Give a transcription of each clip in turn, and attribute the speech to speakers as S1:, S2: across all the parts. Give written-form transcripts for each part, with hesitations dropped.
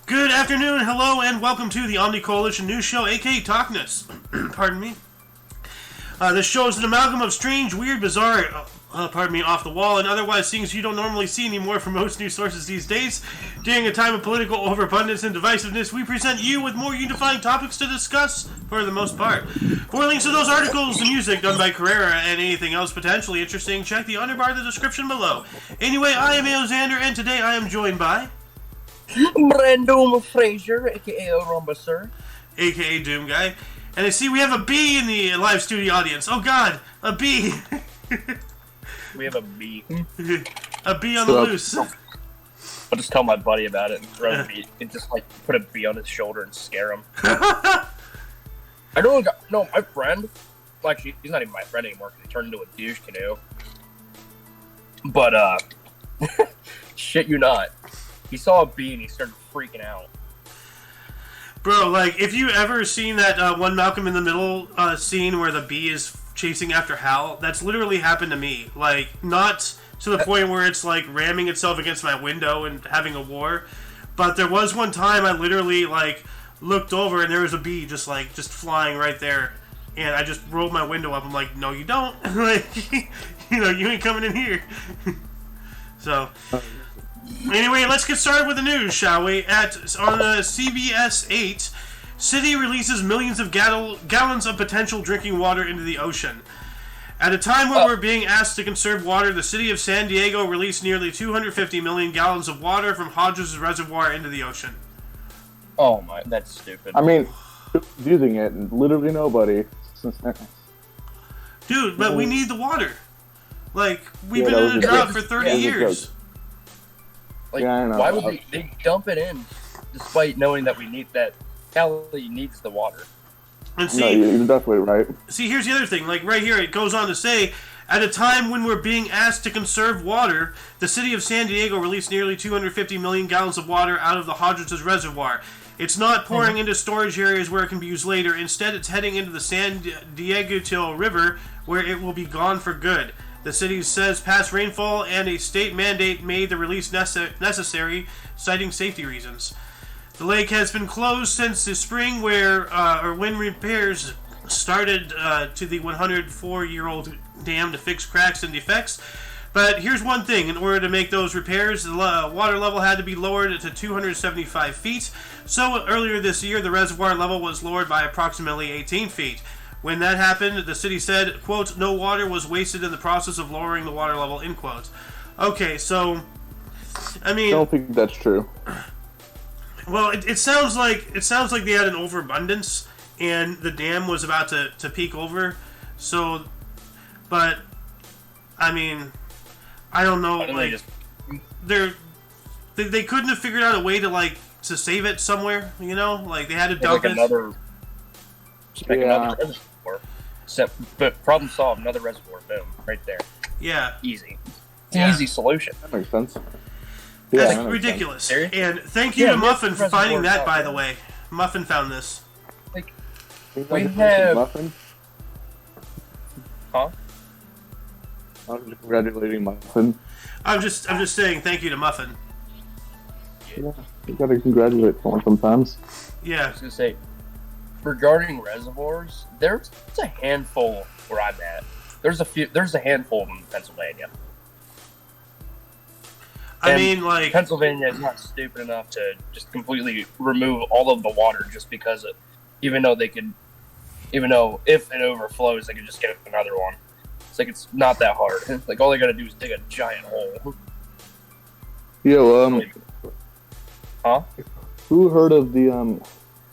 S1: Good afternoon, hello, and welcome to the Omni Coalition News Show, aka TOCNS. Pardon me. This show is an amalgam of strange, weird, bizarre, off the wall, and otherwise things you don't normally see anymore from most news sources these days. During a time of political overabundance and divisiveness, we present you with more unifying topics to discuss, for the most part. For links to those articles, the music done by Carrera, and anything else potentially interesting, check the underbar of the description below. Anyway, I am Alexander, and today I am joined by...
S2: Brandon Fraser, aka Rumba Sir,
S1: aka Doom Guy. And I see we have a bee in the live studio audience. Oh god, a bee!
S2: we have a bee.
S1: A bee on the loose.
S2: I'll just tell my buddy about it and throw a bee, and just like put a bee on his shoulder and scare him. I don't no, my friend. Well, actually, he's not even my friend anymore because he turned into a douche canoe. But shit, you not. He saw a bee and he started freaking out.
S1: Bro, like, if you ever seen that one Malcolm in the Middle scene where the bee is chasing after Hal, that's literally happened to me. Like, not to the point where it's, like, ramming itself against my window and having a war, but there was one time I literally, like, looked over and there was a bee just flying right there, and I just rolled my window up. I'm like, no, you don't. Like, you know, you ain't coming in here. So... Anyway, let's get started with the news, shall we? On CBS 8, city releases millions of gallons of potential drinking water into the ocean. At a time when we're being asked to conserve water, the city of San Diego released nearly 250 million gallons of water from Hodges Reservoir into the ocean.
S2: Oh my, that's stupid.
S3: I mean, who's using it? Literally nobody.
S1: Dude, but we need the water. Like, we've been in a drought for 30 years.
S2: Like, why would they dump it in, despite knowing that Cali needs the water?
S1: And see,
S3: no, you're definitely right.
S1: See, here's the other thing. Like, right here, it goes on to say, at a time when we're being asked to conserve water, the city of San Diego released nearly 250 million gallons of water out of the Hodges Reservoir. It's not pouring into storage areas where it can be used later. Instead, it's heading into the San Diego River, where it will be gone for good. The city says past rainfall and a state mandate made the release necessary, citing safety reasons. The lake has been closed since the spring, when repairs started to the 104-year-old dam to fix cracks and defects. But here's one thing: in order to make those repairs, the water level had to be lowered to 275 feet. So earlier this year, the reservoir level was lowered by approximately 18 feet. When that happened, the city said, quote, no water was wasted in the process of lowering the water level, end quote. Okay, so, I mean...
S3: I don't think that's true.
S1: Well, it sounds like they had an overabundance, and the dam was about to peak over, so, but, I mean, I don't know, like, they couldn't have figured out a way to save it somewhere, you know? Like, they had to dump it.
S2: Another reservoir. But problem solved, another reservoir, boom, right there.
S1: Yeah.
S2: Easy. It's an easy solution.
S3: That makes sense.
S1: That's ridiculous. And thank you to Muffin for finding that, by the way. Muffin found this.
S2: Like, we have...
S3: Muffin?
S2: Huh?
S3: I'm just congratulating Muffin.
S1: I'm just saying thank you to Muffin.
S3: Yeah, you gotta congratulate someone sometimes.
S1: Yeah.
S2: I was gonna say, regarding reservoirs, there's a handful where I'm at. There's a handful of them in Pennsylvania.
S1: I mean, like...
S2: Pennsylvania is not stupid enough to just completely remove all of the water just because even though if it overflows, they could just get another one. It's like, it's not that hard. Like, all they gotta do is dig a giant hole.
S3: Yo,
S2: Huh?
S3: Who heard of the,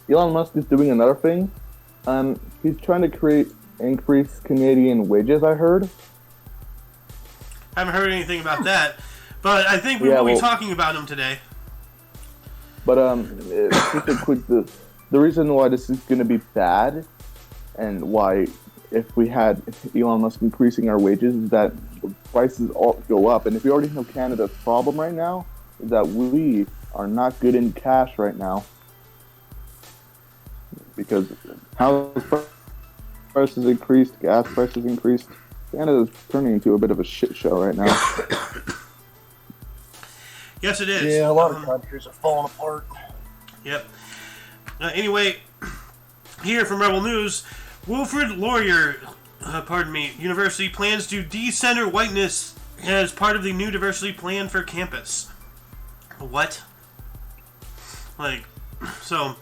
S3: Elon Musk is doing another thing? He's trying to increase Canadian wages, I heard.
S1: I haven't heard anything about that, but I think we will be talking about him today.
S3: But, just a quick, the reason why this is going to be bad, and why if we had Elon Musk increasing our wages, is that prices all go up. And if you already know Canada's problem right now, is that we are not good in cash right now. Because house prices increased, gas prices increased. Canada's turning into a bit of a shit show right now.
S1: Yes, it is.
S2: Yeah, a lot of countries are falling apart.
S1: Yep. Anyway, here from Rebel News, Wilfrid Laurier, University plans to decenter whiteness as part of the new diversity plan for campus. What? So...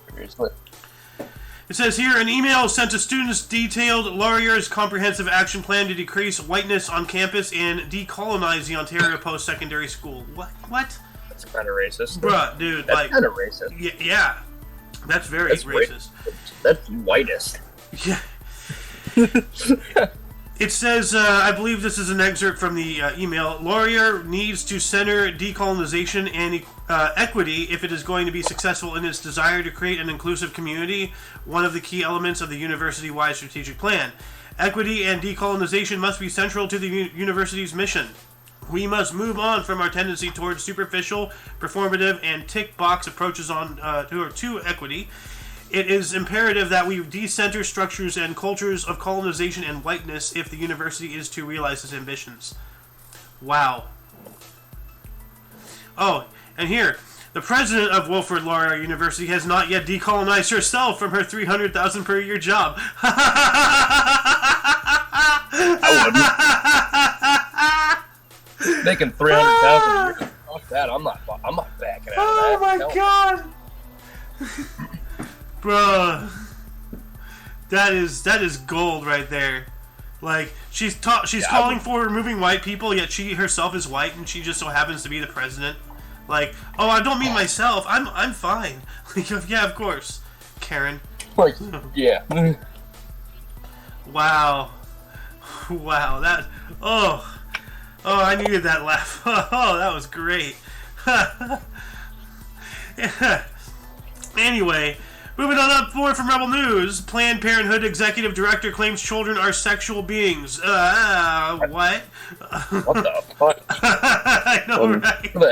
S1: It says here, an email sent to students detailed Laurier's comprehensive action plan to decrease whiteness on campus and decolonize the Ontario post-secondary school. What?
S2: That's kind of racist.
S1: Bruh, dude,
S2: that's kind of racist.
S1: Yeah. That's very racist.
S2: That's whitest.
S1: Yeah. It says, I believe this is an excerpt from the email, Laurier needs to center decolonization and equity if it is going to be successful in its desire to create an inclusive community, one of the key elements of the university-wide strategic plan. Equity and decolonization must be central to the university's mission. We must move on from our tendency towards superficial, performative, and tick-box approaches to equity. It is imperative that we decenter structures and cultures of colonization and whiteness if the university is to realize its ambitions. Wow. Oh, and here, the president of Wilfrid Laurier University has not yet decolonized herself from her $300,000 per year job.
S2: I wouldn't. Making $300,000 a year. Fuck that. I'm not backing out of that.
S1: Oh my god. Bruh, that is gold right there. She's calling for removing white people, yet she herself is white, and she just so happens to be the president. Oh, I don't mean myself. I'm fine. Yeah, of course, Karen.
S2: Yeah.
S1: Wow. That. Oh, I needed that laugh. Oh, that was great. Anyway. Moving on up forward from Rebel News, Planned Parenthood Executive Director claims children are sexual beings. What?
S2: What the fuck?
S1: I know, right?
S2: Where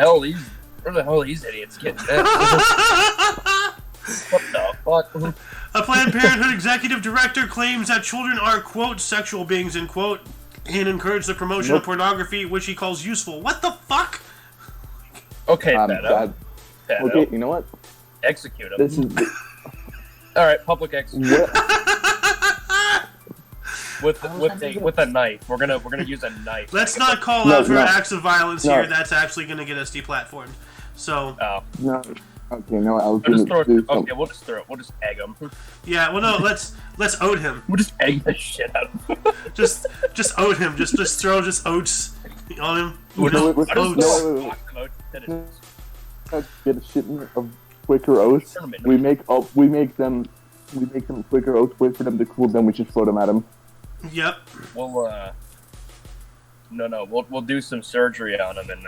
S2: the hell are these idiots getting that? What the fuck?
S1: A Planned Parenthood Executive Director claims that children are, quote, sexual beings, end quote, and encourage the promotion of pornography, which he calls useful. What the fuck?
S2: Okay, Beto.
S3: Okay, you know what?
S2: Execute him.
S3: This is...
S2: All right, public execution. with a knife. We're gonna use a knife.
S1: Let's not call out for acts of violence here. That's actually gonna get us deplatformed. So.
S3: No. Okay, no.
S2: We'll just throw it. We'll just egg him.
S1: Yeah. Well, no. Let's ode him.
S2: We'll just egg the shit out of him.
S1: just ode him. Just throw oats on him.
S3: Oats. Get a shit of Quaker oats. We make them Quaker oats. Wait for them to cool. Then we just throw them at them.
S1: Yep.
S2: We'll do some surgery on them and.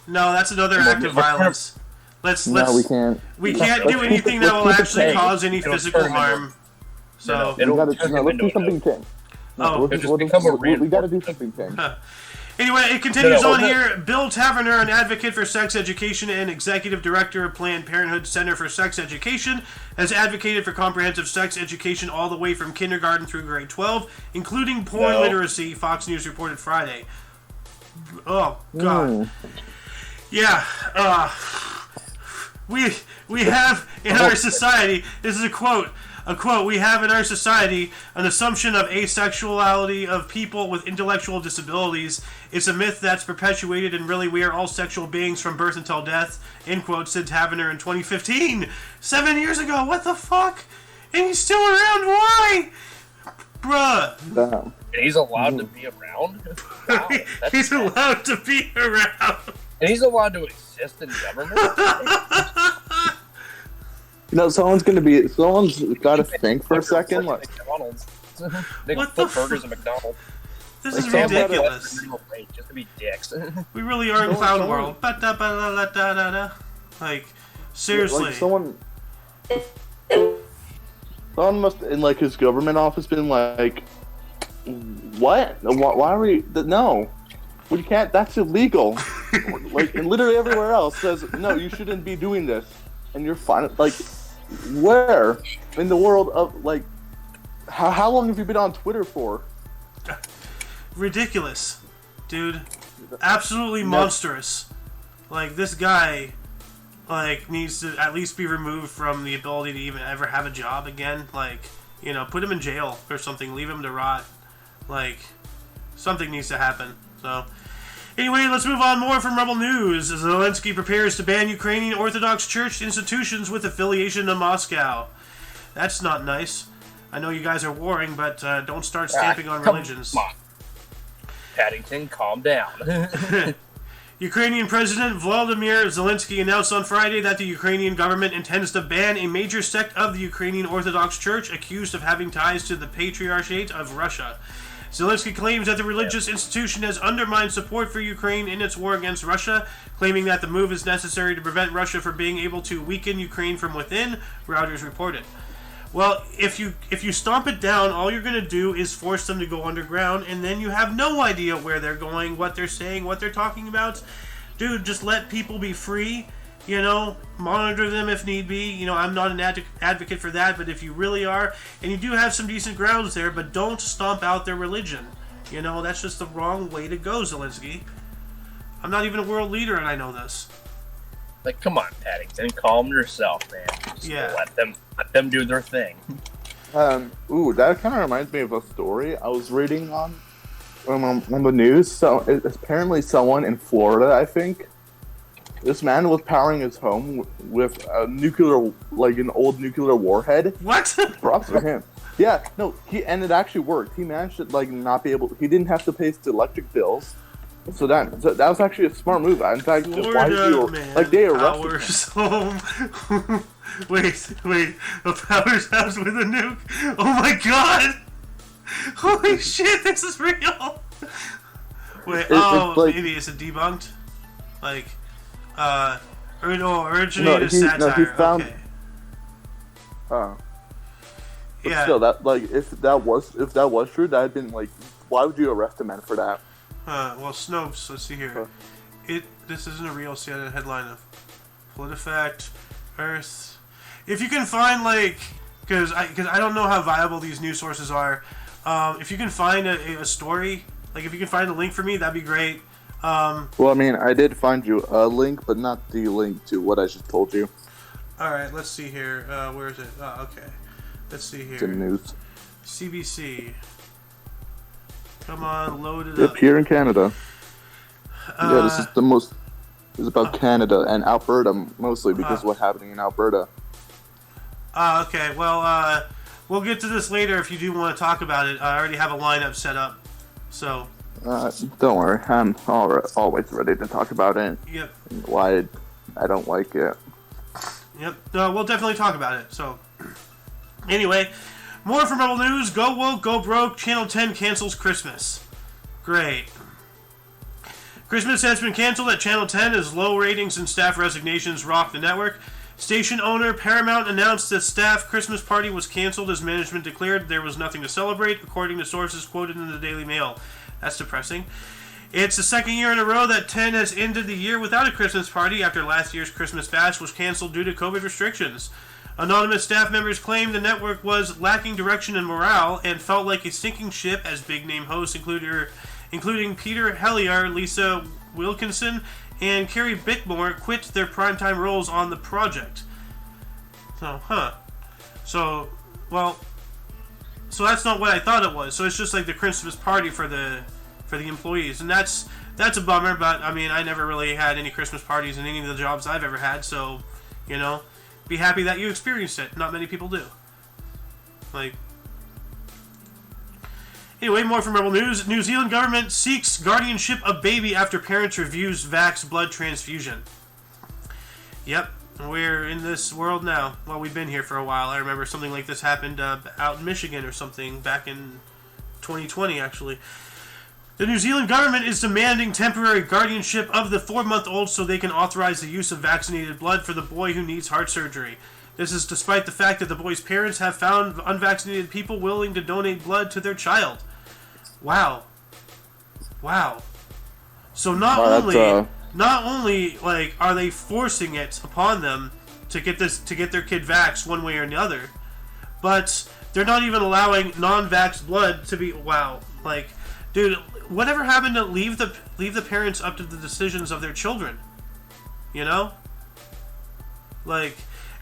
S1: No, that's another act of violence.
S3: We can't.
S1: We can't do anything that will actually cause any physical harm. So
S3: let's do something tame. We gotta do something tame.
S1: Anyway, it continues on here. Bill Taverner, an advocate for sex education and executive director of Planned Parenthood Center for Sex Education, has advocated for comprehensive sex education all the way from kindergarten through grade 12, including porn literacy, Fox News reported Friday. Oh, God. Yeah, we have in our society, this is a quote, we have in our society an assumption of asexuality of people with intellectual disabilities. It's a myth that's perpetuated, and really we are all sexual beings from birth until death, end quote, said Taverner in 2015. 7 years ago, what the fuck? And he's still around, why? Bruh.
S3: Damn.
S2: And he's allowed to be around? Wow,
S1: he's allowed to be around.
S2: And he's allowed to exist in government?
S3: Someone's got to think for a second.
S2: McDonald's. They
S1: what
S2: put burgers at McDonald's.
S1: This is ridiculous.
S2: Just to be dicks.
S1: We really are in clown world. Seriously.
S3: Someone must in his government office been like, what? Why are we? No. We can't. That's illegal. And literally everywhere else says no. You shouldn't be doing this, and you're fine. Where in the world of how long have you been on Twitter for?
S1: Ridiculous, dude. Absolutely monstrous. This guy. like, needs to at least be removed from the ability to even ever have a job again. Like, you know, put him in jail or something. Leave him to rot. Like, something needs to happen. So, anyway, let's move on. More from Rebel News. Zelensky prepares to ban Ukrainian Orthodox Church institutions with affiliation to Moscow. That's not nice. I know you guys are warring, but don't start stamping on religions.
S2: Come on. Paddington, calm down.
S1: Ukrainian President Volodymyr Zelensky announced on Friday that the Ukrainian government intends to ban a major sect of the Ukrainian Orthodox Church accused of having ties to the Patriarchate of Russia. Zelensky claims that the religious institution has undermined support for Ukraine in its war against Russia, claiming that the move is necessary to prevent Russia from being able to weaken Ukraine from within, Reuters reported. Well, if you stomp it down, all you're going to do is force them to go underground, and then you have no idea where they're going, what they're saying, what they're talking about. Dude, just let people be free, you know, monitor them if need be. You know, I'm not an advocate for that, but if you really are, and you do have some decent grounds there, but don't stomp out their religion. You know, that's just the wrong way to go, Zelensky. I'm not even a world leader, and I know this.
S2: Like, come on, Paddington, calm yourself, man. Just let them do their thing.
S3: That kind of reminds me of a story I was reading on the news. So apparently, someone in Florida, I think, this man was powering his home with a nuclear, like an old nuclear warhead.
S1: What?
S3: Props for him. Yeah, no, it actually worked. He managed to not be able. He didn't have to pay his electric bills. So that was actually a smart move. In fact,
S1: Florida, man,
S3: they
S1: Powers
S3: arrested
S1: home. wait, a Powers house with a nuke? Oh my god! Holy shit, this is real! Wait, maybe it's a debunked? Like, originated satire.
S3: No, he found,
S1: okay.
S3: But
S1: yeah.
S3: Still, if that was true, that'd been like, why would you arrest a man for that?
S1: Well, Snopes, let's see here. This isn't a real CNN headline of PolitiFact, Earth. If you can find, like, because I don't know how viable these news sources are. If you can find a story, like if you can find a link for me, that'd be great.
S3: Well, I mean, I did find you a link, but not the link to what I just told you.
S1: All right, let's see here. Where is it? Oh, okay. Let's see here.
S3: It's in news.
S1: CBC. Come on, load it
S3: up.
S1: up.
S3: Here in Canada. This is about Canada and Alberta, mostly because of what's happening in Alberta.
S1: Okay, well, we'll get to this later if you do want to talk about it. I already have a lineup set up, so...
S3: don't worry, I'm always ready to talk about it.
S1: Yep.
S3: Why I don't like it.
S1: Yep, we'll definitely talk about it, so... Anyway... More from Rebel News. Go woke, go broke. Channel 10 cancels Christmas. Great. Christmas has been canceled at Channel 10 as low ratings and staff resignations rock the network. Station owner Paramount announced that staff Christmas party was canceled as management declared there was nothing to celebrate, according to sources quoted in the Daily Mail. That's depressing. It's the second year in a row that 10 has ended the year without a Christmas party after last year's Christmas bash was canceled due to COVID restrictions. Anonymous staff members claimed the network was lacking direction and morale and felt like a sinking ship as big-name hosts including Peter Helliar, Lisa Wilkinson, and Carrie Bickmore quit their primetime roles on the project. So that's not what I thought it was. So it's just like the Christmas party for the employees, and that's a bummer. But I mean, I never really had any Christmas parties in any of the jobs I've ever had, so you know. Be happy that you experienced it. Not many people do. Anyway, more from Rebel News. New Zealand government seeks guardianship of baby after parents refuse vax blood transfusion. Yep, we're in this world now. Well, we've been here for a while. I remember something like this happened out in Michigan or something back in 2020, actually. The New Zealand government is demanding temporary guardianship of the 4-month-old so they can authorize the use of vaccinated blood for the boy who needs heart surgery. This is despite the fact that the boy's parents have found unvaccinated people willing to donate blood to their child. Wow. So not only like are they forcing it upon them to get their kid vaxxed one way or another, but they're not even allowing non-vaxxed blood to be dude. Whatever happened to leave the parents up to the decisions of their children? You know? Like,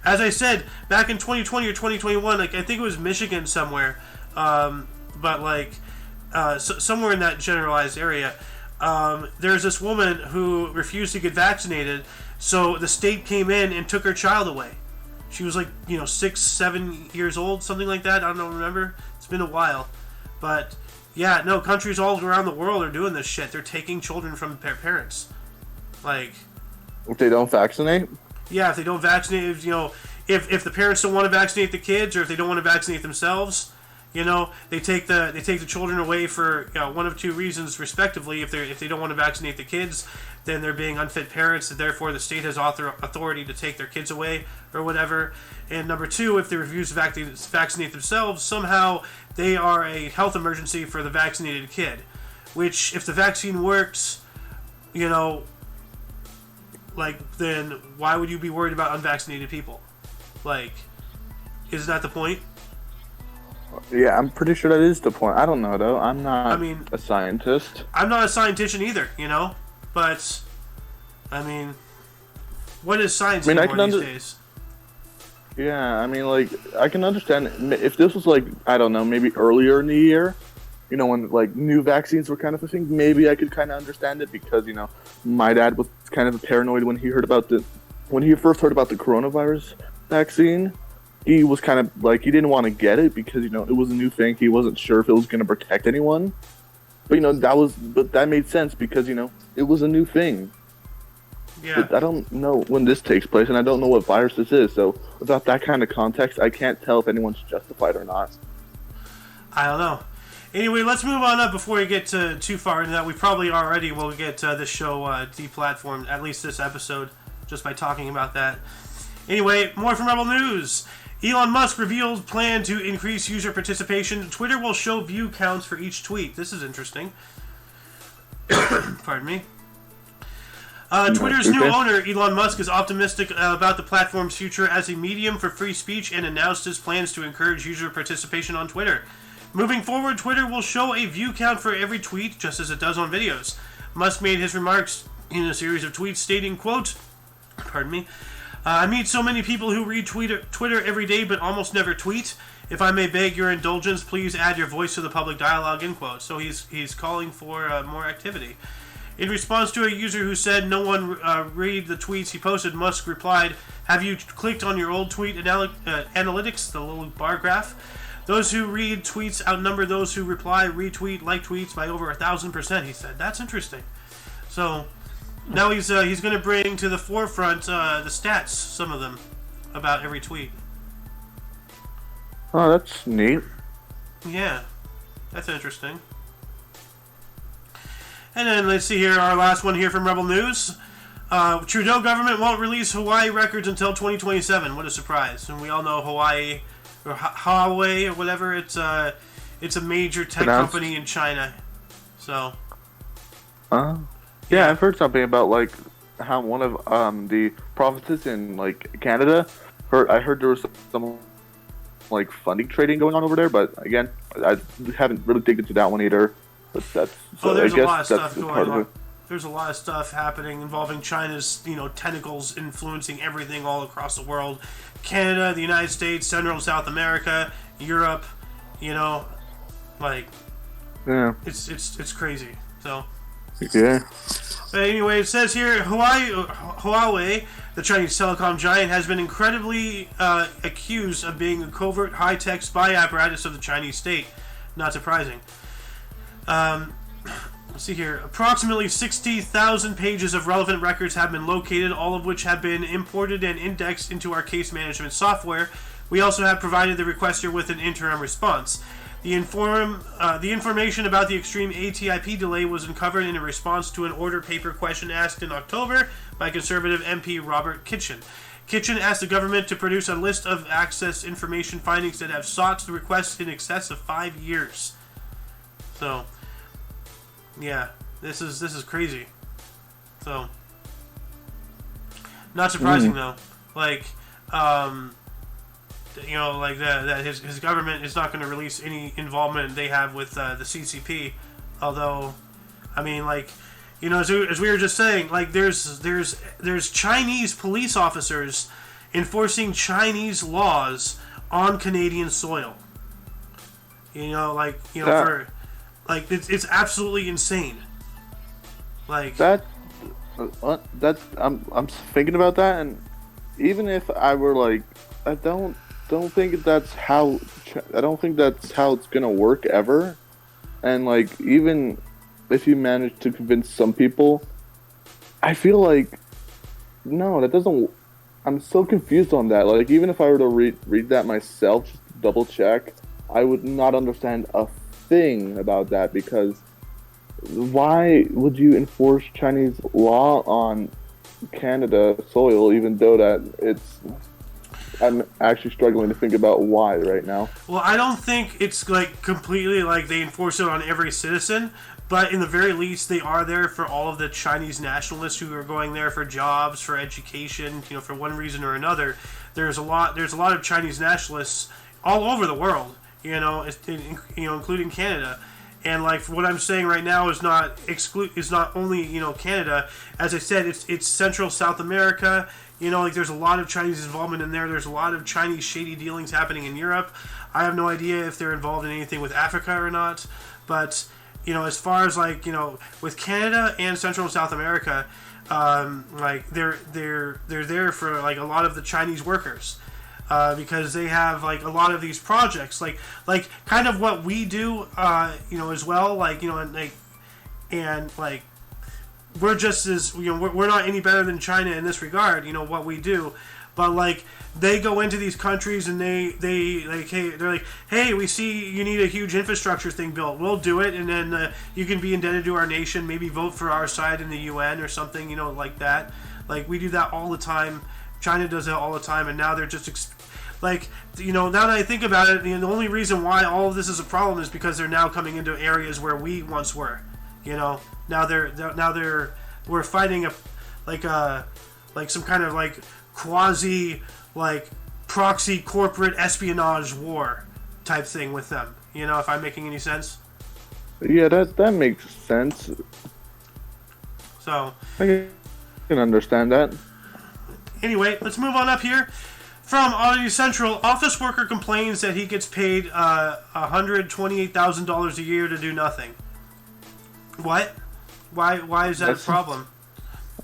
S1: as I said, back in 2020 or 2021, like, I think it was Michigan somewhere, but, like, somewhere in that generalized area, there's this woman who refused to get vaccinated, so the state came in and took her child away. She was like, 6, 7 years old, something like that. I don't remember. It's been a while. But, yeah, no, countries all around the world are doing this shit. They're taking children from their parents. Like...
S3: If they don't vaccinate?
S1: Yeah, if they don't vaccinate, if the parents don't want to vaccinate the kids, or if they don't want to vaccinate themselves, they take the children away for one of two reasons, respectively. If they don't want to vaccinate the kids, then they're being unfit parents, and therefore the state has authority to take their kids away or whatever. And number two, if they refuse to vaccinate themselves, somehow they are a health emergency for the vaccinated kid. Which, if the vaccine works, then why would you be worried about unvaccinated people? Like, isn't that the point?
S3: Yeah, I'm pretty sure that is the point. I don't know, though. I'm not a scientist.
S1: I'm not a scientist either, But, what is science anymore these days?
S3: Yeah, I can understand if this was, I don't know, maybe earlier in the year, when, new vaccines were kind of a thing, maybe I could kind of understand it because, my dad was kind of paranoid when he first heard about the coronavirus vaccine. He was kind of he didn't want to get it because, it was a new thing. He wasn't sure if it was going to protect anyone. But, that made sense because, it was a new thing.
S1: Yeah.
S3: But I don't know when this takes place, and I don't know what virus this is. So without that kind of context, I can't tell if anyone's justified or not.
S1: I don't know. Anyway, let's move on up before we get too far into that. We probably already will get this show deplatformed, at least this episode, just by talking about that. Anyway, more from Rebel News. Elon Musk revealed plan to increase user participation. Twitter will show view counts for each tweet. This is interesting. Pardon me. Twitter's new owner, Elon Musk, is optimistic about the platform's future as a medium for free speech and announced his plans to encourage user participation on Twitter. Moving forward, Twitter will show a view count for every tweet, just as it does on videos. Musk made his remarks in a series of tweets stating, quote, pardon me, I meet so many people who read Twitter every day but almost never tweet. If I may beg your indulgence, please add your voice to the public dialogue, end quote. So he's calling for more activity. In response to a user who said no one read the tweets he posted, Musk replied, have you clicked on your old tweet analytics, the little bar graph? Those who read tweets outnumber those who reply, retweet, like tweets by over 1,000%, he said. That's interesting. So now he's going to bring to the forefront the stats, some of them, about every tweet.
S3: Oh, that's neat.
S1: Yeah, that's interesting. And then let's see here, our last one here from Rebel News. Trudeau government won't release Hawaii records until 2027. What a surprise! And we all know Hawaii, or Huawei, or whatever. It's a major tech company in China. So.
S3: Yeah, I've heard something about how one of the provinces in Canada. I heard there was some funding trading going on over there, but again, I haven't really digged into that one either. But
S1: there's a lot of stuff going on. There's a lot of stuff happening involving China's, tentacles influencing everything all across the world. Canada, the United States, Central and South America, Europe,
S3: yeah.
S1: It's crazy. So.
S3: Yeah.
S1: But anyway, it says here, Huawei, the Chinese telecom giant, has been incredibly accused of being a covert high-tech spy apparatus of the Chinese state. Not surprising. Let's see here. Approximately 60,000 pages of relevant records have been located, all of which have been imported and indexed into our case management software. We also have provided the requester with an interim response. The information about the extreme ATIP delay was uncovered in a response to an order paper question asked in October by Conservative MP Robert Kitchen. Kitchen asked the government to produce a list of access information findings that have sought the request in excess of 5 years. So, yeah, this is crazy. So, not surprising though. That his government is not going to release any involvement they have with the CCP. Although, as we were just saying, there's Chinese police officers enforcing Chinese laws on Canadian soil. For it's absolutely insane. Like
S3: I'm thinking about that, and even if I were like, I don't think that's how it's gonna work ever. And like, even if you manage to convince some people, I feel like no, that doesn't. I'm so confused on that. Like, even if I were to read that myself, just to double check, I would not understand a thing about that, because why would you enforce Chinese law on Canada soil, even though that it's... I'm actually struggling to think about why right now.
S1: Well, I don't think it's like completely like they enforce it on every citizen, but in the very least, they are there for all of the Chinese nationalists who are going there for jobs, for education, for one reason or another. There's a lot of Chinese nationalists all over the world, including Canada. And like what I'm saying right now is not only Canada. As I said, it's Central South America. There's a lot of Chinese involvement in there. There's a lot of Chinese shady dealings happening in Europe. I have no idea if they're involved in anything with Africa or not. But, as far as with Canada and Central and South America, they're there for like a lot of the Chinese workers. Because they have like a lot of these projects, like kind of what we do, as well, we're just as we're not any better than China in this regard, what we do, but like they go into these countries and they're like, hey, we see you need a huge infrastructure thing built, we'll do it, and then you can be indebted to our nation, maybe vote for our side in the UN or something, like that. Like we do that all the time. China does that all the time, and now they're just now that I think about it, the only reason why all of this is a problem is because they're now coming into areas where we once were. Now we're fighting some kind of like quasi proxy corporate espionage war type thing with them. If I'm making any sense.
S3: Yeah, that makes sense.
S1: So
S3: I can understand that.
S1: Anyway, let's move on up here. From Audio Central, office worker complains that he gets paid $128,000 a year to do nothing. What? Why is that a problem?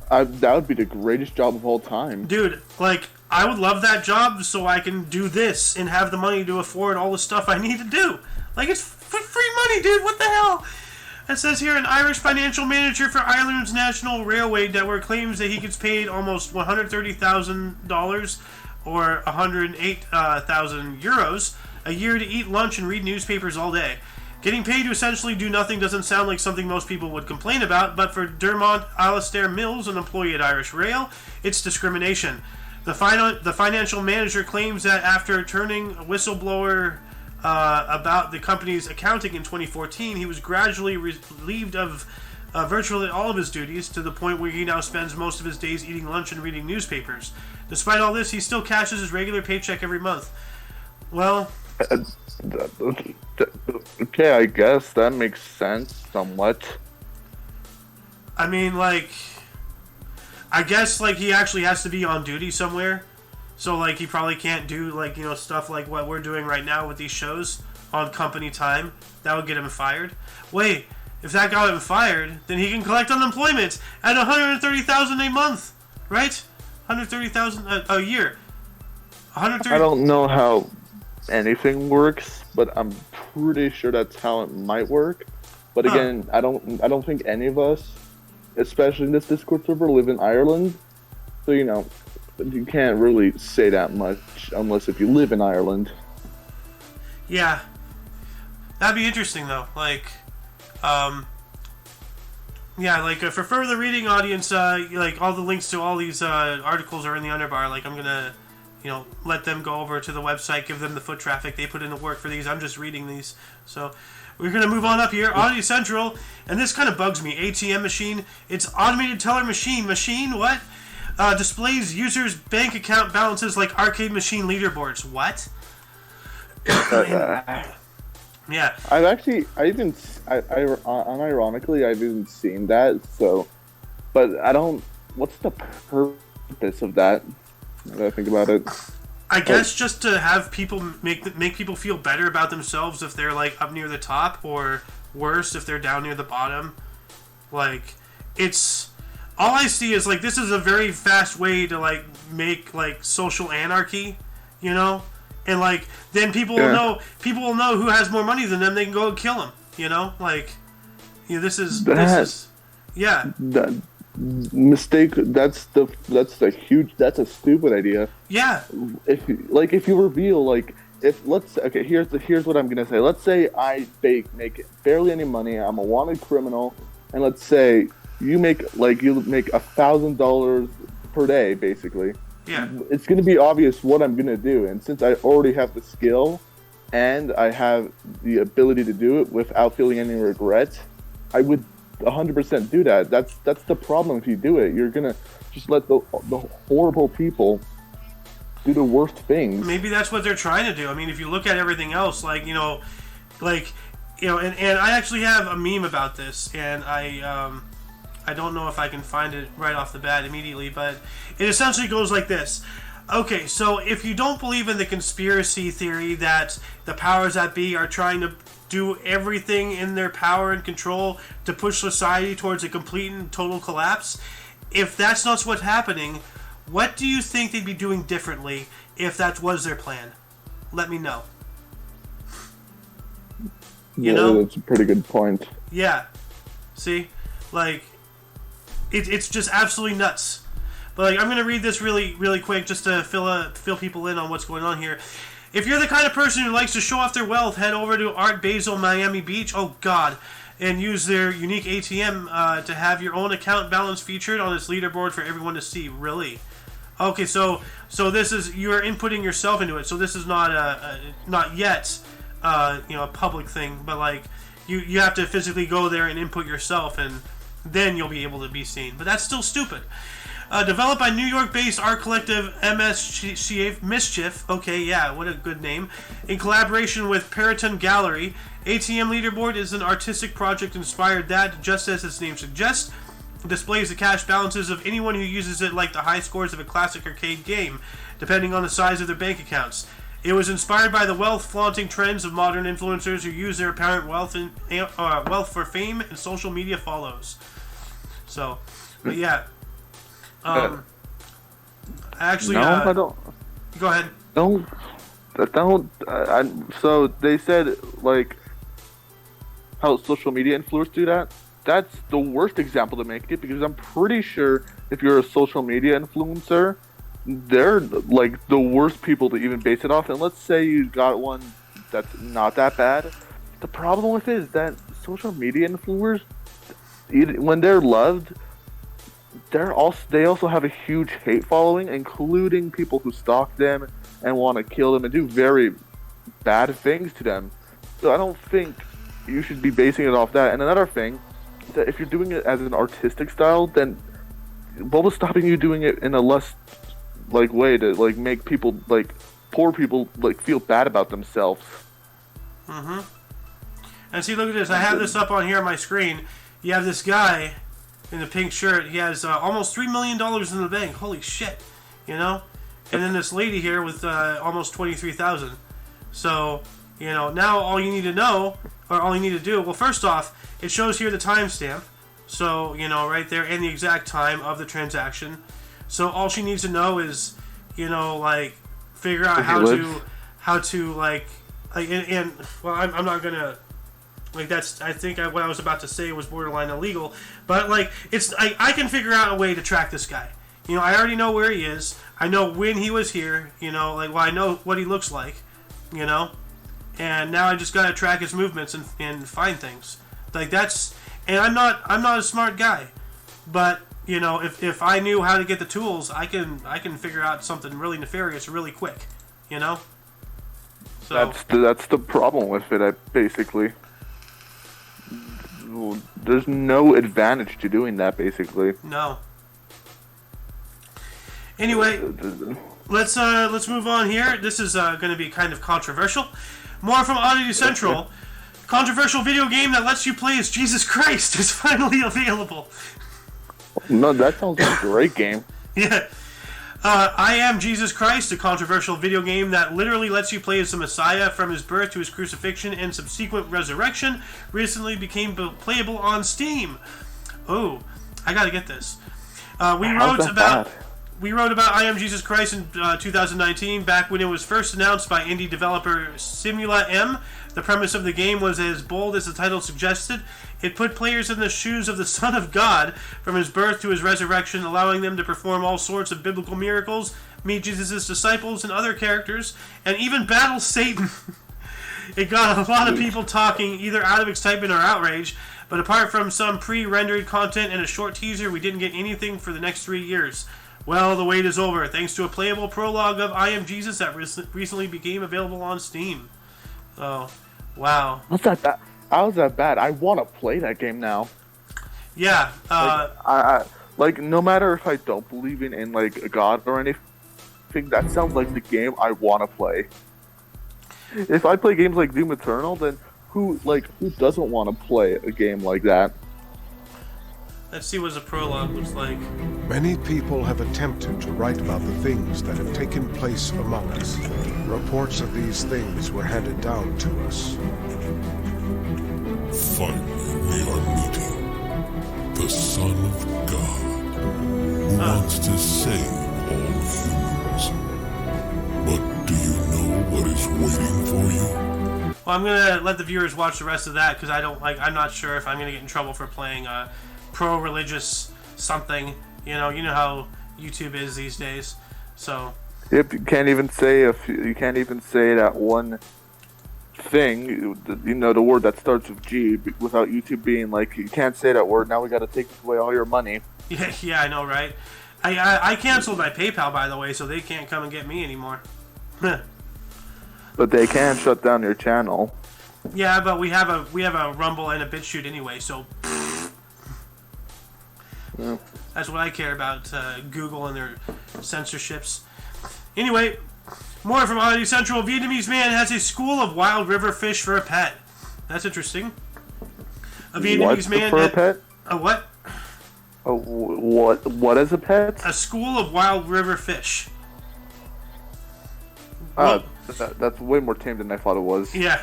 S3: That would be the greatest job of all time.
S1: Dude, I would love that job so I can do this and have the money to afford all the stuff I need to do. It's free money, dude. What the hell? It says here, an Irish financial manager for Ireland's National Railway Network claims that he gets paid almost $130,000 or 108,000 euros a year to eat lunch and read newspapers all day. Getting paid to essentially do nothing doesn't sound like something most people would complain about, but for Dermot Alastair Mills, an employee at Irish Rail, it's discrimination. The financial manager claims that after turning a whistleblower about the company's accounting in 2014, he was gradually relieved of virtually all of his duties, to the point where he now spends most of his days eating lunch and reading newspapers. Despite all this, he still cashes his regular paycheck every month. Well...
S3: okay, I guess that makes sense somewhat.
S1: I mean, I guess, he actually has to be on duty somewhere. So, he probably can't do, stuff like what we're doing right now with these shows on company time. That would get him fired. Wait, if that got him fired, then he can collect unemployment at $130,000 a month, right? $130,000 a year.
S3: I don't know how anything works, but I'm pretty sure that's how it might work. But again, I don't think any of us, especially in this Discord server, live in Ireland. So you can't really say that much unless if you live in Ireland.
S1: Yeah, that'd be interesting though. For further reading, audience, all the links to all these articles are in the underbar. I'm gonna, let them go over to the website, give them the foot traffic. They put in the work for these. I'm just reading these. So we're gonna move on up here. Audio Central, and this kind of bugs me. ATM machine. It's automated teller machine. Machine what? Displays users' bank account balances like arcade machine leaderboards. What? Yeah.
S3: Unironically, I didn't seen that, so, but I don't, what's the purpose of that? Now that I think about it.
S1: I guess just to have people make people feel better about themselves if they're like up near the top, or worse if they're down near the bottom. Like, it's all I see is like this is a very fast way to like make like social anarchy, you know, and like then people will know who has more money than them. They can go and kill them, you know, like, you know, this is yeah.
S3: That mistake. That's a stupid idea.
S1: Yeah.
S3: If you reveal here's what I'm gonna say. Let's say I make barely any money. I'm a wanted criminal, and let's say you make $1,000 per day, basically.
S1: Yeah.
S3: It's gonna be obvious what I'm gonna do, and since I already have the skill and I have the ability to do it without feeling any regret, I would 100% do that. That's the problem. If you do it, you're gonna just let the horrible people do the worst things.
S1: Maybe that's what they're trying to do. I mean, if you look at everything else, and I actually have a meme about this, and I don't know if I can find it right off the bat immediately, but it essentially goes like this. Okay, so if you don't believe in the conspiracy theory that the powers that be are trying to do everything in their power and control to push society towards a complete and total collapse, if that's not what's happening, what do you think they'd be doing differently if that was their plan? Let me know. You know?
S3: That's a pretty good point.
S1: Yeah. See? Like, it's just absolutely nuts. But I'm going to read this really, really quick just to fill people in on what's going on here. If you're the kind of person who likes to show off their wealth, head over to Art Basel Miami Beach. Oh, God. And use their unique ATM to have your own account balance featured on its leaderboard for everyone to see. Really? Okay, so this is, you're inputting yourself into it. So this is not yet a public thing, but like you have to physically go there and input yourself, and then you'll be able to be seen. But that's still stupid. Developed by New York-based art collective Mischief. Okay, yeah, what a good name. In collaboration with Periton Gallery, ATM Leaderboard is an artistic project inspired that, just as its name suggests, displays the cash balances of anyone who uses it like the high scores of a classic arcade game, depending on the size of their bank accounts. It was inspired by the wealth-flaunting trends of modern influencers who use their apparent wealth for fame and social media follows. So, but yeah. Actually,
S3: no, I don't.
S1: Go ahead.
S3: Don't. So they said like how social media influencers do that. That's the worst example to make it, because I'm pretty sure if you're a social media influencer, they're like the worst people to even base it off. And let's say you got one that's not that bad. The problem with it is that social media influencers, when they're loved, they also have a huge hate following, including people who stalk them and want to kill them and do very bad things to them. So I don't think you should be basing it off that. And another thing, that if you're doing it as an artistic style, then what was stopping you doing it in a less way to make people poor people feel bad about themselves?
S1: Mm-hmm. And see, look at this. I have this up on here on my screen. You have this guy in the pink shirt. He has almost $3 million in the bank. Holy shit, you know. And then this lady here with almost 23,000. So, now all you need to know, or all you need to do. Well, first off, it shows here the timestamp. So, right there, and the exact time of the transaction. So all she needs to know is, figure out how to well, I'm not gonna, that's, I think what I was about to say was borderline illegal, but I can figure out a way to track this guy. I already know where he is. I know when he was here. I know what he looks like. And now I just gotta track his movements and find things. That's, and I'm not a smart guy, but if I knew how to get the tools, I can figure out something really nefarious really quick. So
S3: that's the problem with it. Basically, there's no advantage to doing that. Basically,
S1: no. Anyway, let's move on here. This is going to be kind of controversial. More from Oddity Central. Controversial video game that lets you play as Jesus Christ is finally available.
S3: No, that sounds like a great game.
S1: Yeah. I Am Jesus Christ, a controversial video game that literally lets you play as the Messiah from his birth to his crucifixion and subsequent resurrection, recently became playable on Steam. Oh, I gotta get this. We wrote about I Am Jesus Christ in 2019, back when it was first announced by indie developer Simula M. The premise of the game was as bold as the title suggested. It put players in the shoes of the Son of God from his birth to his resurrection, allowing them to perform all sorts of biblical miracles, meet Jesus' disciples and other characters, and even battle Satan. It got a lot of people talking, either out of excitement or outrage, but apart from some pre-rendered content and a short teaser, we didn't get anything for the next 3 years. Well, the wait is over, thanks to a playable prologue of I Am Jesus that recently became available on Steam. Oh, wow.
S3: How's that bad? I want to play that game now.
S1: Yeah.
S3: No matter if I don't believe in like God or anything, that sounds like the game I want to play. If I play games like Doom Eternal, then who doesn't want to play a game like that?
S1: Let's see what the prologue looks like.
S4: Many people have attempted to write about the things that have taken place among us. Reports of these things were handed down to us.
S5: Finally, we are meeting the Son of God, who wants to save all humans. But do you know what is waiting for you?
S1: Well, I'm gonna let the viewers watch the rest of that because I'm not sure if I'm gonna get in trouble for playing pro-religious something. You know how YouTube is these days. So.
S3: Yep, you can't even say that one thing, the word that starts with G, without YouTube being like, you can't say that word, now we gotta take away all your money.
S1: Yeah, I know, right? I canceled my PayPal, by the way, so they can't come and get me anymore.
S3: But they can shut down your channel.
S1: Yeah, but we have a Rumble and a BitChute anyway, so
S3: yeah.
S1: That's what I care about, Google and their censorships. Anyway, more from Oddity Central. A Vietnamese man has a school of wild river fish for a pet. That's interesting. A Vietnamese man
S3: for a pet?
S1: A what?
S3: What is a pet?
S1: A school of wild river fish.
S3: That's way more tame than I thought it was.
S1: Yeah.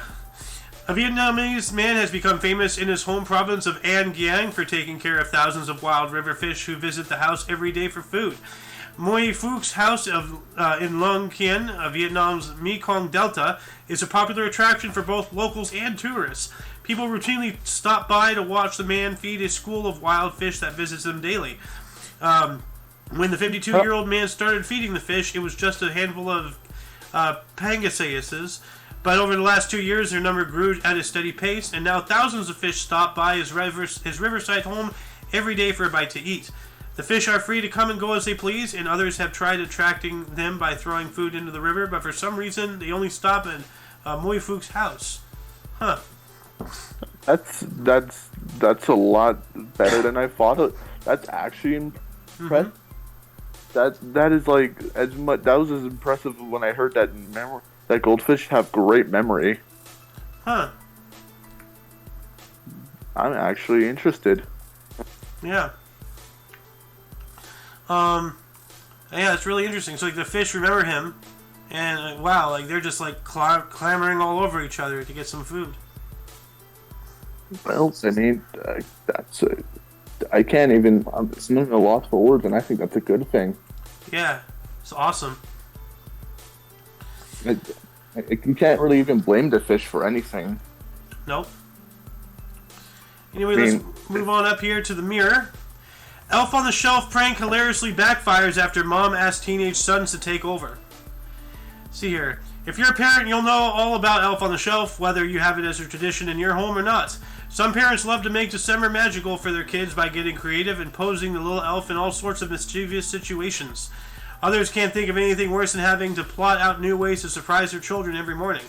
S1: A Vietnamese man has become famous in his home province of An Giang for taking care of thousands of wild river fish who visit the house every day for food. Moi Phuc's house in Long Kien, Vietnam's Mekong Delta, is a popular attraction for both locals and tourists. People routinely stop by to watch the man feed a school of wild fish that visits them daily. When the 52-year-old man started feeding the fish, it was just a handful of pangasiuses. But over the last 2 years, their number grew at a steady pace, and now thousands of fish stop by his riverside home every day for a bite to eat. The fish are free to come and go as they please, and others have tried attracting them by throwing food into the river, but for some reason, they only stop at Moi Phuc's house. Huh.
S3: That's a lot better than I thought. That's actually impressive. That is like as much. That was as impressive when I heard that that goldfish have great memory.
S1: Huh.
S3: I'm actually interested.
S1: Yeah. Yeah, it's really interesting. So, like, the fish remember him, and wow, like they're just like clamoring all over each other to get some food.
S3: Well, I mean, I can't even. It's not a loss for words, and I think that's a good thing.
S1: Yeah, it's awesome.
S3: You can't really even blame the fish for anything.
S1: Nope. Anyway, let's move on up here to the mirror. Elf on the Shelf prank hilariously backfires after mom asks teenage sons to take over. See here. If you're a parent, you'll know all about Elf on the Shelf, whether you have it as a tradition in your home or not. Some parents love to make December magical for their kids by getting creative and posing the little elf in all sorts of mischievous situations. Others can't think of anything worse than having to plot out new ways to surprise their children every morning.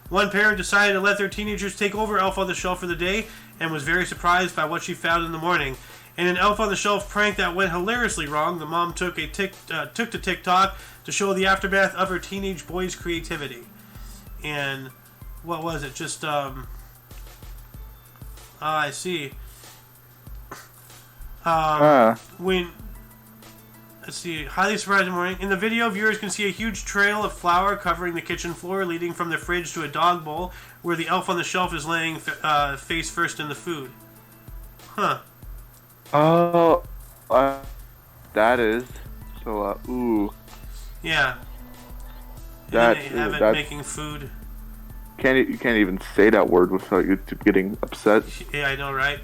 S1: One parent decided to let their teenagers take over Elf on the Shelf for the day and was very surprised by what she found in the morning. In an Elf on the Shelf prank that went hilariously wrong, the mom took to TikTok to show the aftermath of her teenage boy's creativity. And what was it? Just I see. When Let's see. Highly surprising morning. In the video, viewers can see a huge trail of flour covering the kitchen floor, leading from the fridge to a dog bowl, where the elf on the shelf is laying face first in the food. Huh.
S3: Oh, that is. So, ooh.
S1: Yeah.
S3: That
S1: they have it making food.
S3: You can't even say that word without YouTube getting upset.
S1: Yeah, I know, right?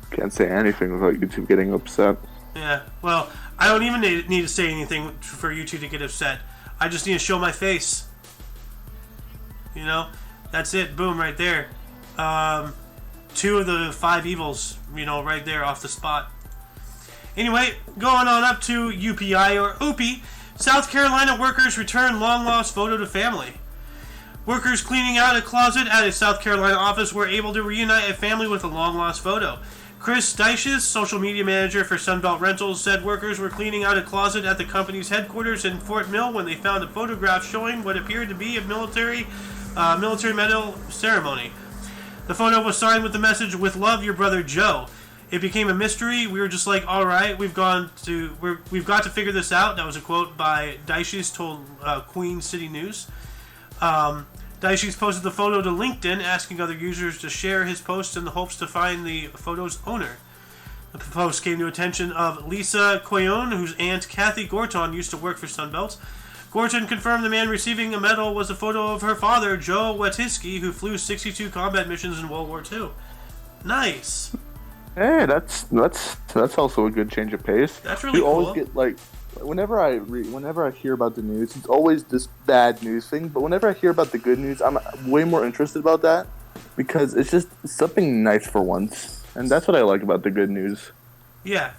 S3: Can't say anything without YouTube getting upset.
S1: Yeah. Well, I don't even need to say anything for YouTube to get upset. I just need to show my face. You know? That's it. Boom, right there. 2 of the 5 evils, right there off the spot. Anyway, going on up to UPI or OOPI, South Carolina workers return long-lost photo to family. Workers cleaning out a closet at a South Carolina office were able to reunite a family with a long-lost photo. Chris Dyches, social media manager for Sunbelt Rentals, said workers were cleaning out a closet at the company's headquarters in Fort Mill when they found a photograph showing what appeared to be a military medal ceremony. The photo was signed with the message, "With love, your brother Joe." It became a mystery. We were just like, all right, we've got to figure this out. That was a quote by Dyches, told Queen City News. Dyches posted the photo to LinkedIn, asking other users to share his post in the hopes to find the photo's owner. The post came to attention of Lisa Coyon, whose aunt Kathy Gorton used to work for Sunbelt. Gorton confirmed the man receiving a medal was a photo of her father, Joe Watiski, who flew 62 combat missions in World War II. Nice.
S3: Hey, that's also a good change of pace.
S1: That's really cool.
S3: Always get whenever I hear about the news, it's always this bad news thing. But whenever I hear about the good news, I'm way more interested about that because it's just something nice for once, and that's what I like about the good news.
S1: Yeah.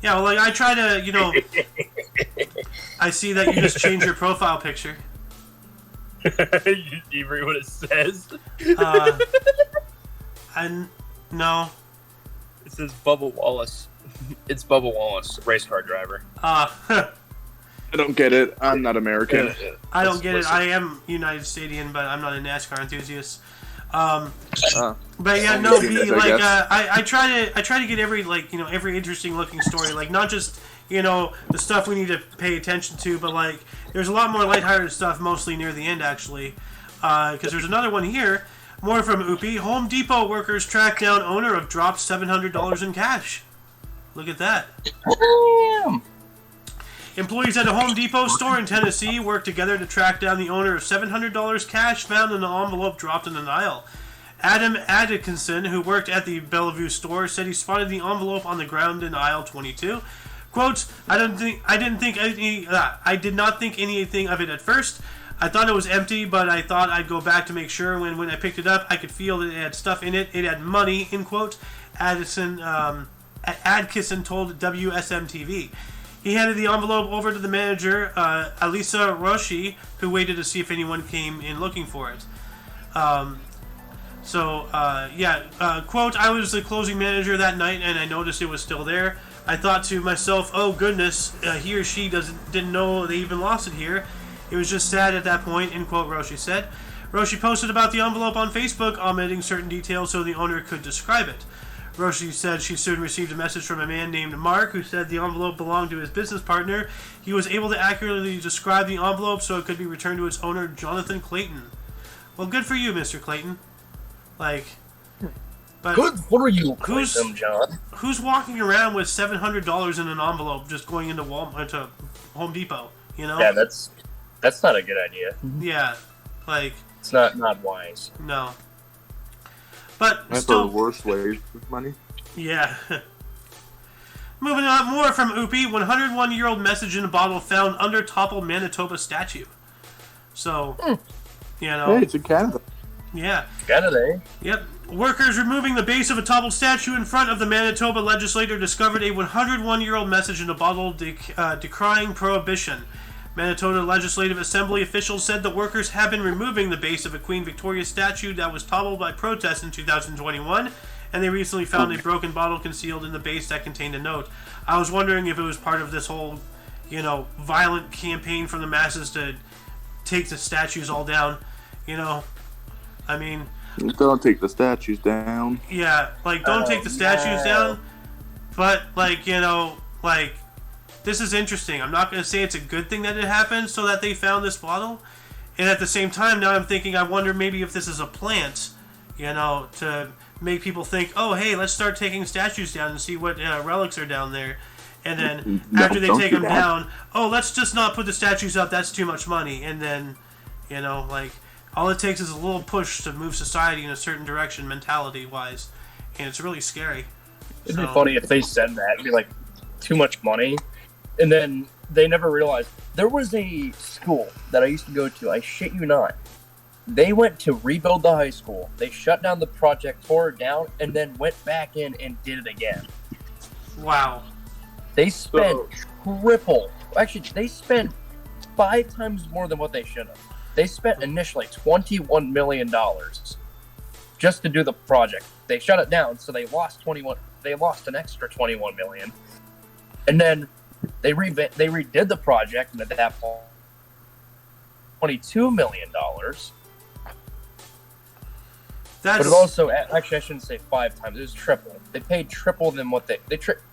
S1: Yeah, well, I try to, I see that you just changed your profile picture.
S2: You read what it says?
S1: No.
S2: It says Bubba Wallace. It's Bubba Wallace, race car driver.
S3: I don't get it. I'm not American.
S1: I don't get it. I am United Statian, but I'm not a NASCAR enthusiast. But yeah, no, I try to get every every interesting looking story, not just the stuff we need to pay attention to, but there's a lot more lighthearted stuff, mostly near the end actually, because there's another one here. More from OOPI. Home Depot workers track down owner of dropped $700 in cash. Look at that.
S2: Damn.
S1: Employees at a Home Depot store in Tennessee worked together to track down the owner of $700 cash found in an envelope dropped in an aisle. Adam Atkinson, who worked at the Bellevue store, said he spotted the envelope on the ground in aisle 22. Quote, I did not think anything of it at first. I thought it was empty, but I thought I'd go back to make sure. When I picked it up, I could feel that it had stuff in it. It had money, end quote. Adkisson told WSM-TV. He handed the envelope over to the manager, Alisa Roshi, who waited to see if anyone came in looking for it. Quote, I was the closing manager that night, and I noticed it was still there. I thought to myself, oh goodness, he or she didn't know they even lost it here. It was just sad at that point, end quote, Roshi said. Roshi posted about the envelope on Facebook, omitting certain details so the owner could describe it. Roshi said she soon received a message from a man named Mark who said the envelope belonged to his business partner. He was able to accurately describe the envelope so it could be returned to its owner, Jonathan Clayton. Well, good for you, Mr. Clayton. But
S2: good for you, Clayton, John.
S1: Who's walking around with $700 in an envelope just going into Home Depot?
S2: Yeah, that's not a good idea.
S1: Yeah,
S2: it's not wise.
S1: No. But
S3: that's
S1: still,
S3: the worst ways with money.
S1: Yeah. Moving on, more from OOPI. 101-year-old message in a bottle found under toppled Manitoba statue. So,
S3: Hey, it's in Canada.
S1: Yeah.
S2: Canada, eh?
S1: Yep. Workers removing the base of a toppled statue in front of the Manitoba legislature discovered a 101-year-old message in a bottle decrying prohibition. Manitoba Legislative Assembly officials said the workers have been removing the base of a Queen Victoria statue that was toppled by protests in 2021, and they recently found a broken bottle concealed in the base that contained a note. I was wondering if it was part of this whole, violent campaign from the masses to take the statues all down. I mean...
S3: Don't take the statues down.
S1: Yeah, don't take the statues down, but, this is interesting. I'm not going to say it's a good thing that it happened so that they found this bottle. And at the same time, now I'm thinking, I wonder maybe if this is a plant, to make people think, oh, hey, let's start taking statues down and see what relics are down there. And then after they take them down, oh, let's just not put the statues up. That's too much money. And then, all it takes is a little push to move society in a certain direction, mentality-wise. And it's really scary.
S2: It'd be funny if they said that. It'd be like, too much money. And then they never realized. There was a school that I used to go to, I shit you not. They went to rebuild the high school. They shut down the project, tore it down, and then went back in and did it again.
S1: Wow.
S2: They spent triple. Actually, they spent 5 times more than what they should have. They spent initially $21 million just to do the project. They shut it down, so they lost an extra $21 million. And then they redid the project, and at that point, $22 million. But it also, actually, I shouldn't say 5 times. It was triple. They paid triple than what they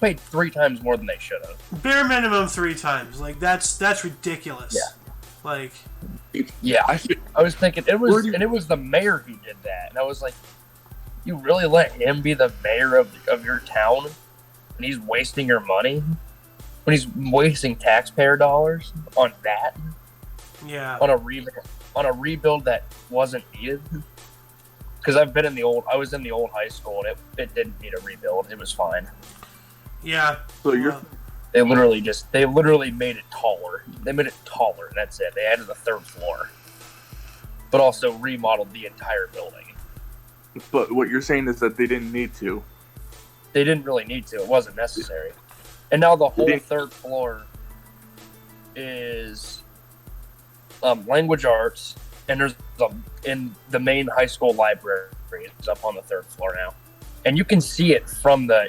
S2: paid 3 times more than they should have.
S1: Bare minimum 3 times. Like that's ridiculous.
S2: Yeah.
S1: Like.
S2: Yeah, I was thinking it was the mayor who did that, and I was like, you really let him be the mayor of your town, and he's wasting your money, when he's wasting taxpayer dollars on that.
S1: Yeah.
S2: On a rebuild that wasn't needed. Because I was in the old high school, and it didn't need a rebuild. It was fine.
S1: Yeah.
S3: So you're
S2: They literally made it taller. They made it taller, and that's it. They added the 3rd floor, but also remodeled the entire building.
S3: But what you're saying is that they didn't need to.
S2: They didn't really need to. It wasn't necessary. And now the whole 3rd floor is language arts, and there's in the main high school library is up on the 3rd floor now, and you can see it from the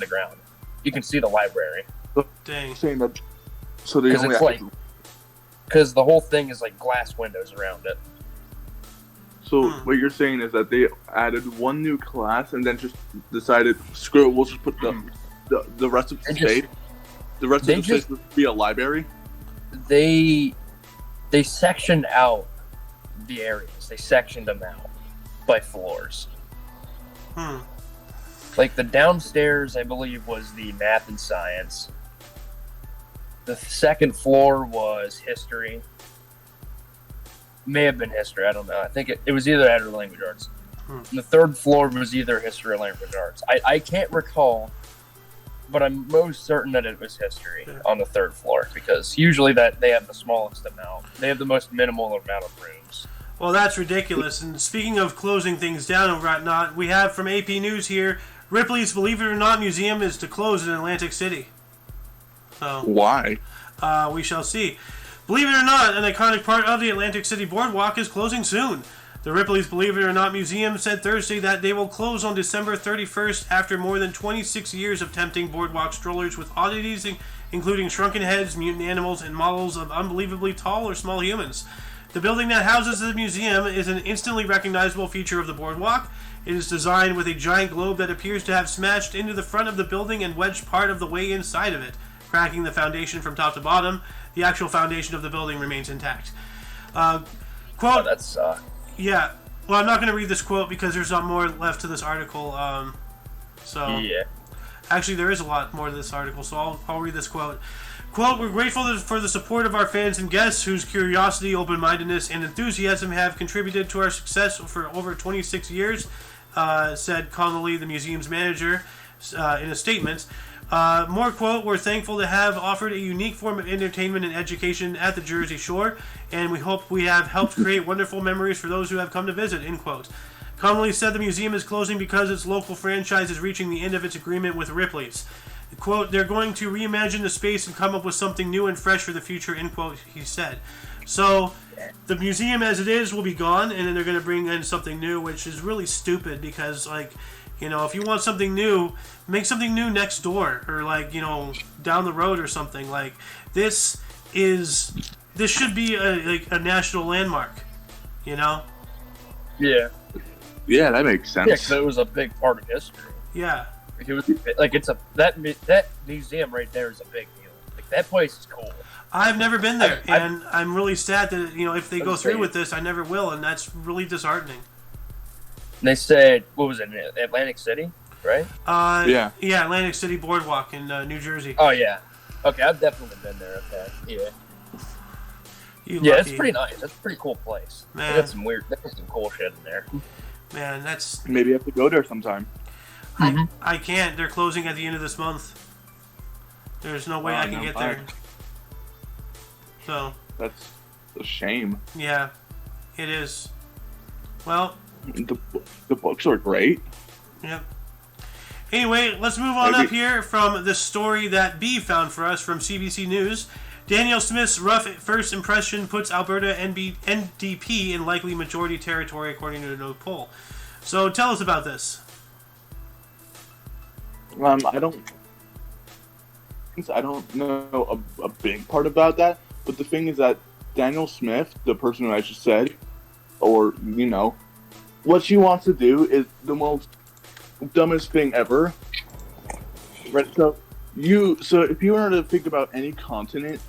S2: ground. You can see the library.
S1: Dang.
S3: Saying that, so they only
S2: because the whole thing is like glass windows around it.
S3: So what you're saying is that they added 1 new class and then just decided, screw it, we'll just put the rest of the space. The rest of the space would be a library.
S2: They sectioned out the areas. They sectioned them out by floors. Like the downstairs, I believe, was the math and science. The 2nd floor was history. May have been history, I don't know. I think it was either that or language arts. And the 3rd floor was either history or language arts. I can't recall, but I'm most certain that it was history on the 3rd floor, because usually that they have the smallest amount. They have the most minimal amount of rooms.
S1: Well, that's ridiculous. And speaking of closing things down and whatnot, we have from AP News here, Ripley's Believe It or Not Museum is to close in Atlantic City. So
S3: why?
S1: We shall see. Believe it or not, an iconic part of the Atlantic City Boardwalk is closing soon. The Ripley's Believe It or Not Museum said Thursday that they will close on December 31st after more than 26 years of tempting boardwalk strollers with oddities including shrunken heads, mutant animals, and models of unbelievably tall or small humans. The building that houses the museum is an instantly recognizable feature of the boardwalk. It is designed with a giant globe that appears to have smashed into the front of the building and wedged part of the way inside of it, cracking the foundation from top to bottom. The actual foundation of the building remains intact. Quote.
S2: Oh, that's
S1: Yeah. Well, I'm not going to read this quote because there's not more left to this article.
S2: Yeah.
S1: Actually, there is a lot more to this article, so I'll read this quote. Quote, we're grateful for the support of our fans and guests whose curiosity, open-mindedness, and enthusiasm have contributed to our success for over 26 years, said Connolly, the museum's manager, in a statement. More quote, we're thankful to have offered a unique form of entertainment and education at the Jersey Shore, and we hope we have helped create wonderful memories for those who have come to visit, end quote. Connolly said the museum is closing because its local franchise is reaching the end of its agreement with Ripley's. Quote, they're going to reimagine the space and come up with something new and fresh for the future, end quote, he said. So, the museum as it is will be gone, and then they're going to bring in something new, which is really stupid because, like, you know, if you want something new, make something new next door or, like, you know, down the road or something. Like, this should be a national landmark, you know?
S2: Yeah.
S3: Yeah, that makes sense.
S2: Yeah, because it was a big part of history.
S1: Yeah.
S2: It was like that museum right there is a big deal. that place is cool.
S1: I've never been there,
S2: I-
S1: and I'm really sad that if they go
S2: That's
S1: through
S2: great.
S1: with this, I never will, and that's really disheartening.
S2: And they said, what was it, Atlantic City, right?
S3: Yeah.
S1: Yeah, Atlantic City Boardwalk in New Jersey.
S2: Oh yeah. Okay, I've definitely been there. Okay. Yeah.
S1: You
S2: Yeah,
S1: lucky.
S2: it's pretty nice. That's a pretty cool place.
S1: Man.
S2: They got some cool shit in there.
S1: Man, that's
S3: Maybe you have to go there sometime.
S1: I can't. They're closing at the end of this month. There's no way I can get there. So
S3: That's a shame.
S1: yeah, it is. Well,
S3: The books are great.
S1: yep. Anyway, let's move on
S3: Maybe-
S1: up here from the story that B found for us from CBC News. Daniel Smith's rough first impression puts Alberta NDP in likely majority territory, according to a new poll. So tell us about this.
S3: I don't know a big part about that, but the thing is that Daniel Smith, the person who I just said, or what she wants to do is the most dumbest thing ever. Right? So if you were to think about any continent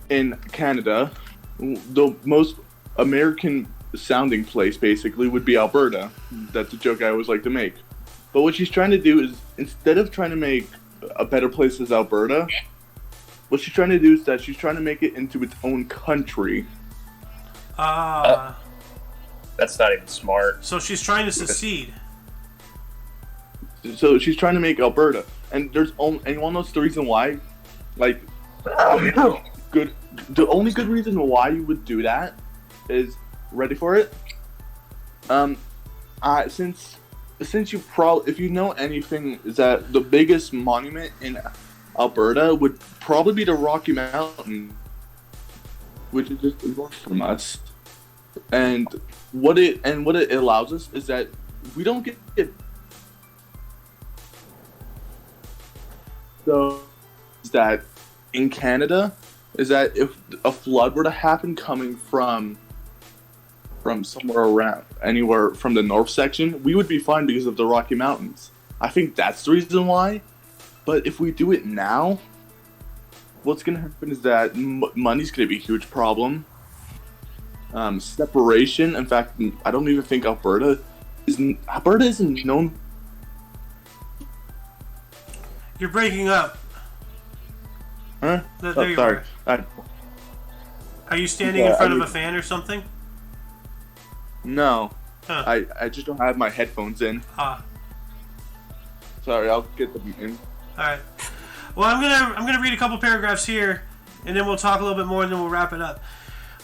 S3: in Canada, the most American sounding place basically would be Alberta. That's a joke I always like to make. But what she's trying to do is, instead of trying to make a better place as Alberta, what she's trying to do is that she's trying to make it into its own country.
S2: That's not even smart.
S1: So she's trying to secede.
S3: So she's trying to make Alberta, and anyone knows the reason why? Like, the only good reason why you would do that is, ready for it? Since if you know anything, is that the biggest monument in Alberta would probably be the Rocky Mountain, which is just north from us. And what it allows us is that we don't get so is that in Canada is that if a flood were to happen coming from somewhere around anywhere from the north section, we would be fine because of the Rocky Mountains. I think that's the reason why. But if we do it now, what's going to happen is that money's going to be a huge problem. Separation. In fact, I don't even think Alberta isn't known.
S1: You're breaking up.
S3: Huh?
S1: There you
S3: sorry.
S1: are. Are you standing in front of a fan or something?
S3: No.
S1: Huh.
S3: I just don't have my headphones in.
S1: Ah.
S3: Sorry, I'll get them in.
S1: All right. Well, I'm gonna read a couple paragraphs here, and then we'll talk a little bit more, and then we'll wrap it up.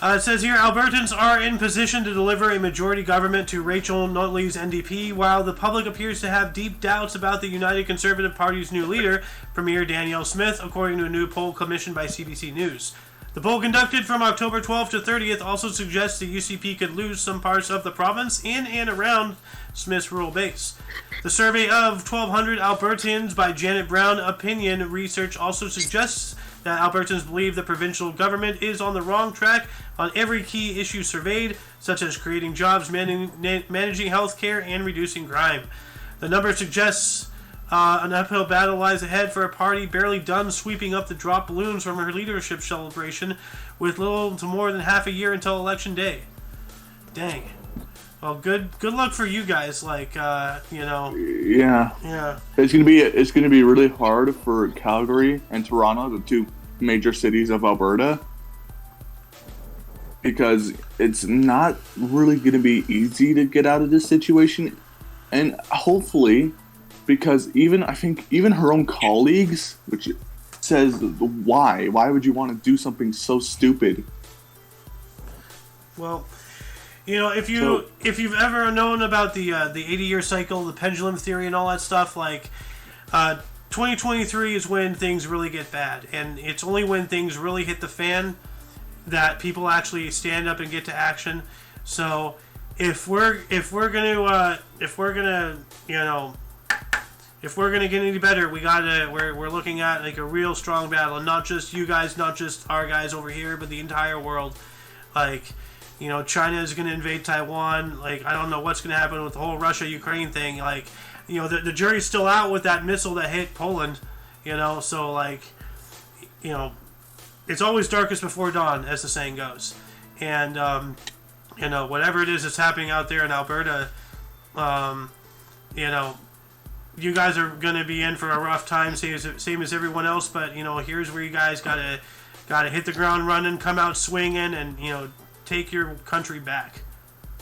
S1: It says here, Albertans are in position to deliver a majority government to Rachel Notley's NDP, while the public appears to have deep doubts about the United Conservative Party's new leader, Premier Danielle Smith, according to a new poll commissioned by CBC News. The poll conducted from October 12th to 30th also suggests the UCP could lose some parts of the province in and around Smith's rural base. The survey of 1,200 Albertans by Janet Brown Opinion Research also suggests that Albertans believe the provincial government is on the wrong track on every key issue surveyed, such as creating jobs, managing health care, and reducing crime. The number suggests an uphill battle lies ahead for a party barely done sweeping up the drop balloons from her leadership celebration, with little to more than half a year until Election Day. Dang. Well, good luck for you guys.
S3: Yeah.
S1: Yeah.
S3: It's gonna be really hard for Calgary and Toronto, the two major cities of Alberta, because it's not really gonna be easy to get out of this situation, and hopefully, because I think even her own colleagues, which says why would you want to do something so stupid?
S1: Well, if you've ever known about the 80-year cycle, the pendulum theory, and all that stuff, like 2023 is when things really get bad, and it's only when things really hit the fan that people actually stand up and get to action. So if we're gonna get any better, we're looking at like a real strong battle, and not just you guys, not just our guys over here, but the entire world. Like, China is going to invade Taiwan. Like, I don't know what's going to happen with the whole Russia-Ukraine thing. Like, the jury's still out with that missile that hit Poland. So like, it's always darkest before dawn, as the saying goes. And, you know, whatever it is that's happening out there in Alberta, you know, you guys are going to be in for a rough time, same as everyone else, but, you know, here's where you guys got to hit the ground running, come out swinging, and, you know, take your country back.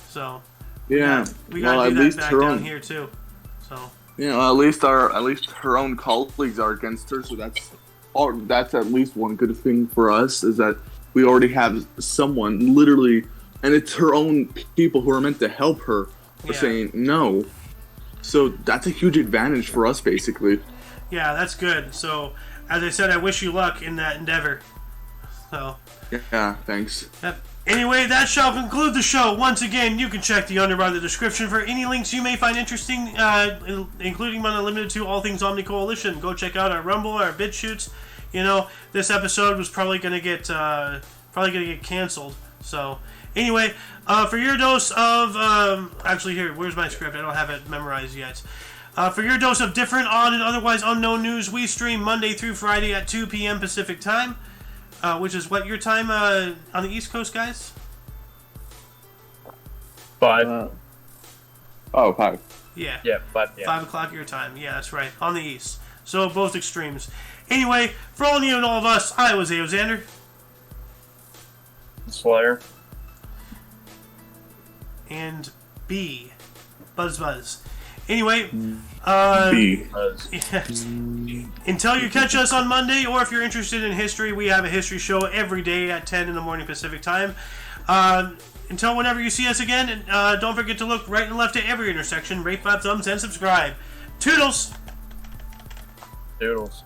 S1: So,
S3: Yeah.
S1: we got to do that back down here, too. So,
S3: you know, at least her own colleagues are against her, so that's at least one good thing for us, is that we already have someone literally, and it's her own people who are meant to help her, saying no. So that's a huge advantage for us, basically.
S1: Yeah, that's good. So, as I said, I wish you luck in that endeavor. So,
S3: yeah, thanks.
S1: Yep. Anyway, that shall conclude the show. Once again, you can check the underbar of the description for any links you may find interesting, including but not limited to all things Omni Coalition. Go check out our Rumble, our BitChutes. You know, this episode was probably gonna get canceled. So, anyway, for your dose of actually here, where's my script? I don't have it memorized yet. For your dose of different, odd, and otherwise unknown news, we stream Monday through Friday at 2 p.m. Pacific time, which is what your time on the East Coast, guys?
S2: 5.
S3: 5.
S1: Yeah.
S2: Yeah, 5 p.m.
S1: 5 o'clock your time. Yeah, that's right. On the East. So both extremes. Anyway, for all you and all of us, I was Xander.
S2: Slayer.
S1: And B. Buzz. Anyway,
S3: B.
S1: until you catch us on Monday, or if you're interested in history, we have a history show every day at 10 in the morning Pacific time. Until whenever you see us again, don't forget to look right and left at every intersection, rate 5 thumbs, and subscribe. Toodles!
S2: Doodles.